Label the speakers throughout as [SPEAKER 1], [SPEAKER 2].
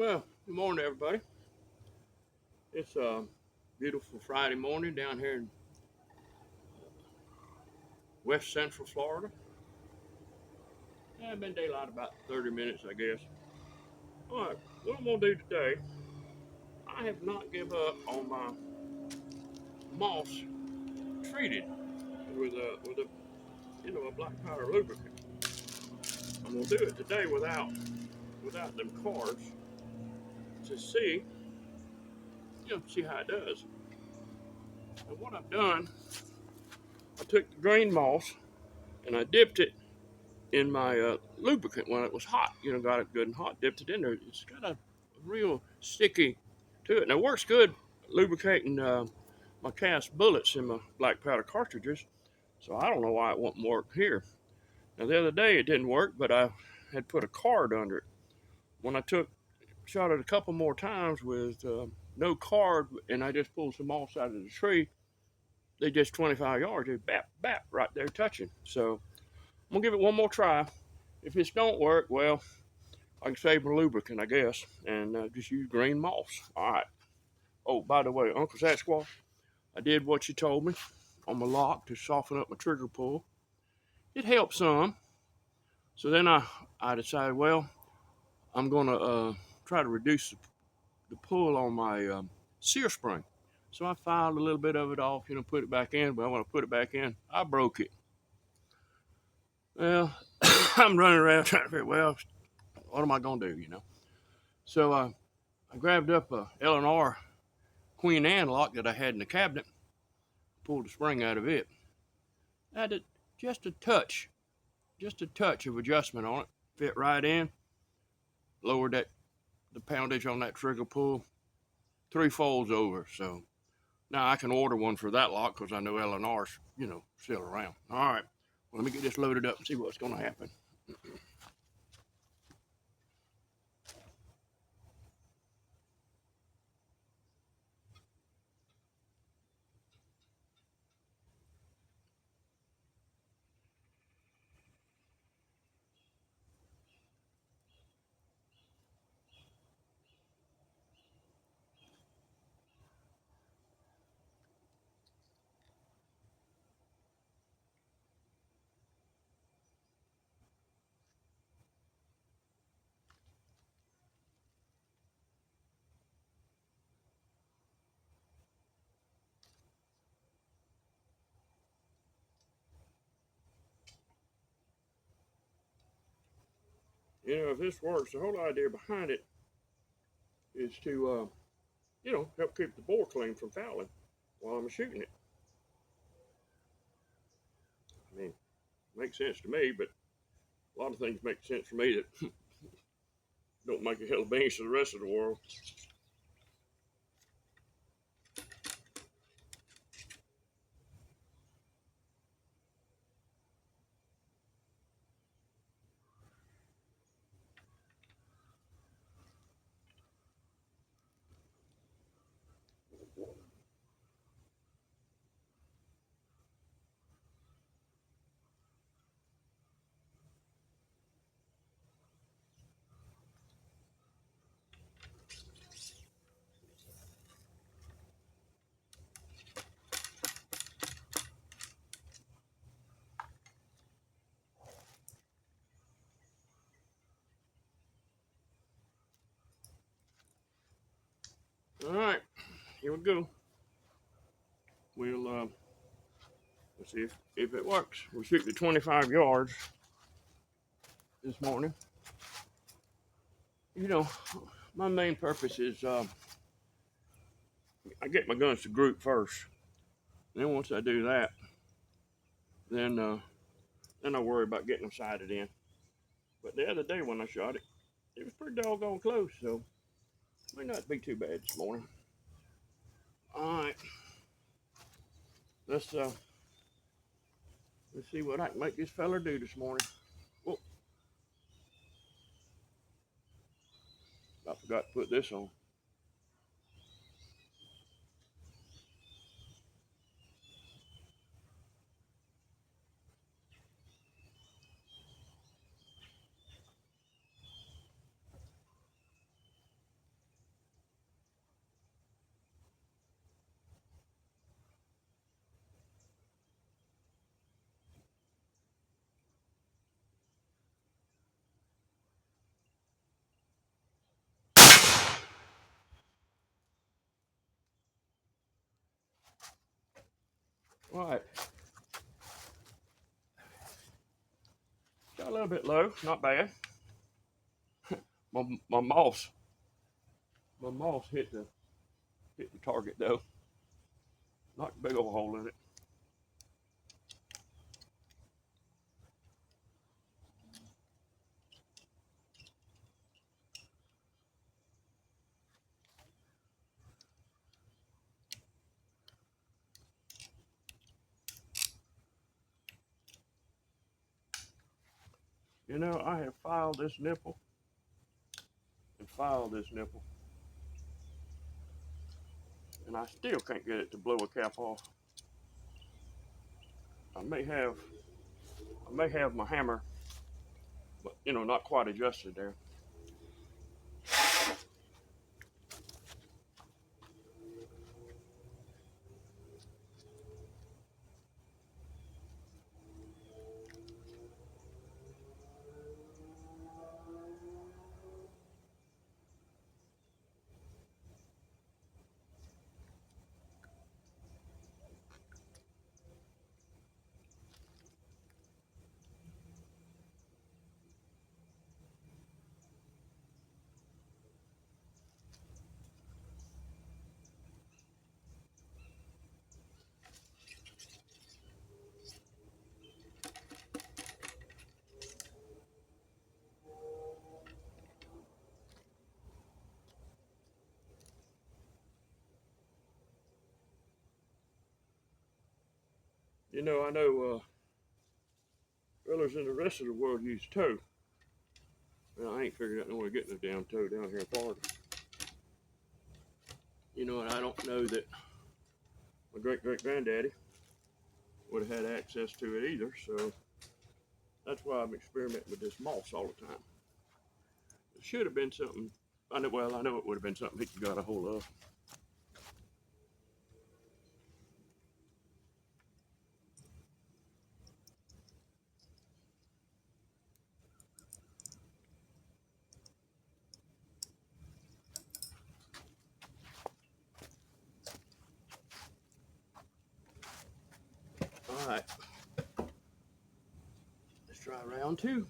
[SPEAKER 1] Well, good morning, everybody. It's a beautiful Friday morning down here in West Central Florida. Yeah, I've been daylight about 30 minutes, I guess. All right, what I'm gonna do today? I have not give up on my moss treated with a a black powder lubricant. I'm gonna do it today without them cars to see how it does. And what I've done, I took the green moss and I dipped it in my lubricant when it was hot. Got it good and hot, dipped it in there. It's got a real sticky to it. Now, it works good lubricating my cast bullets in my black powder cartridges, so I don't know why it won't work here. Now, the other day it didn't work, but I had put a card under it. When I shot it a couple more times with no card, and I just pulled some moss out of the tree, they just 25 yards, they bap, bap right there touching. So I'm gonna give it one more try. If this don't work, well, I can save my lubricant, I guess, and just use green moss. All right. Oh, by the way, Uncle Sasquatch, I did what you told me on my lock to soften up my trigger pull. It helped some. So then I decided, well, I'm going to try to reduce the pull on my sear spring. So I filed a little bit of it off, put it back in. But when I put it back in, I broke it. Well, I'm running around trying to figure, well, what am I going to do? So I grabbed up a L&R Queen Anne lock that I had in the cabinet, pulled the spring out of it. Added just a touch of adjustment on it. Fit right in. Lowered the poundage on that trigger pull 3 folds over. So now I can order one for that lock because I know L&R's, still around. All right, well, let me get this loaded up and see what's going to happen. If this works, the whole idea behind it is to, help keep the bore clean from fouling while I'm shooting it. I mean, makes sense to me, but a lot of things make sense for me that don't make a hell of beans to the rest of the world. All right, here we go. Let's see if it works. We're shooting at 25 yards this morning. You know, my main purpose is I get my guns to group first. Then once I do that, then then I worry about getting them sighted in. But the other day when I shot it, it was pretty doggone close, so it may not be too bad this morning. All right, let's uh, let's see what I can make this feller do this morning. Oh, I forgot to put this on. All right. Got a little bit low, not bad. My, my moss, my moss hit the target though. Knocked a big old hole in it. You know, I have filed this nipple and filed this nipple, and I still can't get it to blow a cap off. I may have, I may have my hammer, but you know, not quite adjusted there. You know, I know drillers in the rest of the world use toe. Well, I ain't figured out no way of getting a damn toe down here in Florida. You know, and I don't know that my great great granddaddy would have had access to it either. So that's why I'm experimenting with this moss all the time. It should have been something. I know. Well, I know it would have been something he could got a hold of. All right, let's try round two.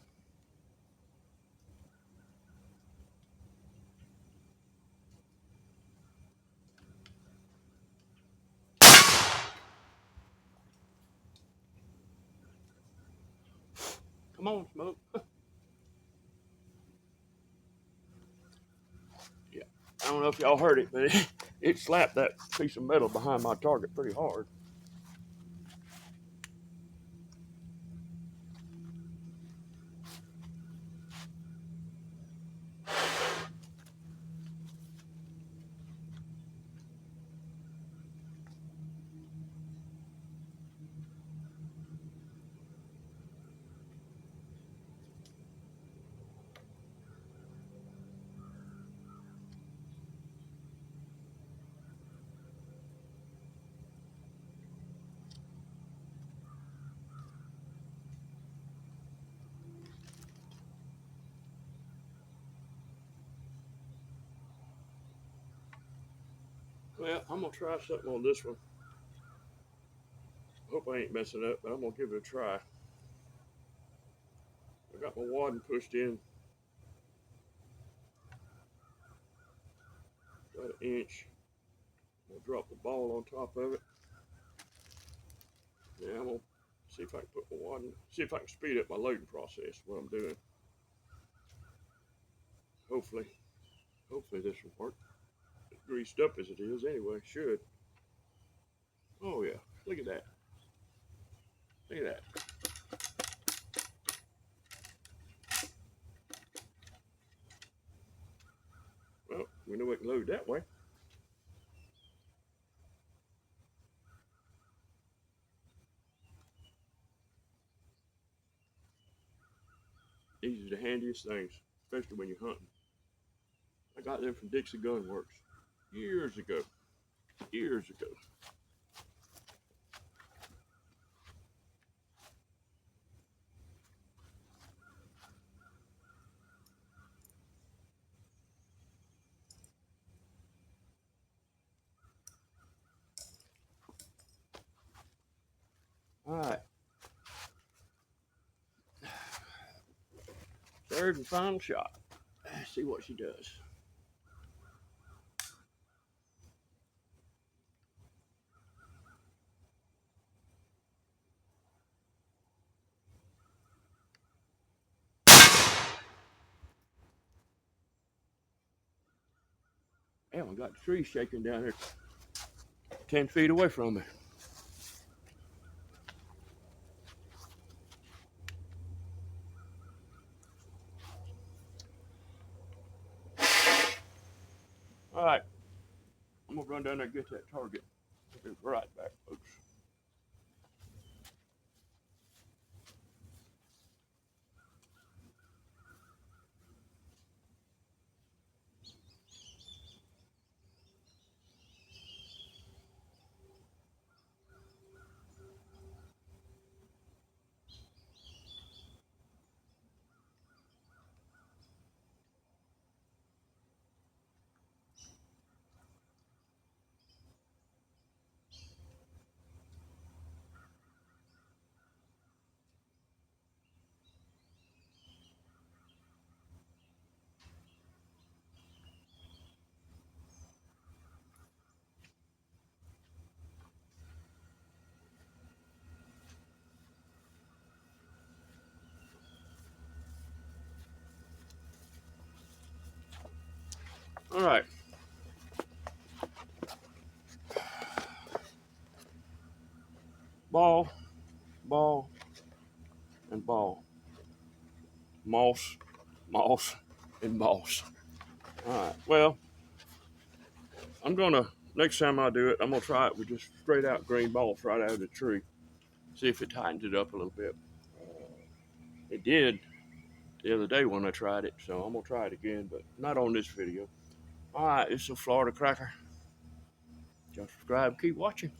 [SPEAKER 1] Come on, smoke. Yeah, I don't know if y'all heard it, but it slapped that piece of metal behind my target pretty hard. Well, I'm gonna try something on this one. Hope I ain't messing up, but I'm gonna give it a try. I got my wadding pushed in about an inch. I'm gonna drop the ball on top of it. Yeah, I'm gonna see if I can put my wadding, see if I can speed up my loading process. What I'm doing. Hopefully, hopefully this will work. It's greased up as it is anyway. Should. Oh yeah, look at that. Look at that. Well, we know we can load that way. These are the handiest things, especially when you're hunting. I got them from Dixie Gun Works years ago. Years ago. All right. Third and final shot. Let's see what she does. Damn, I got the tree shaking down here 10 feet away from me. All right. I'm going to run down there and get that target. I'll be right back, folks. All right. Ball, ball, and ball. Moss, moss, and moss. All right. Well, next time I do it, I'm going to try it with just straight out green balls right out of the tree. See if it tightens it up a little bit. It did the other day when I tried it, so I'm going to try it again, but not on this video. All right, it's a Florida Cracker. Just subscribe, keep watching.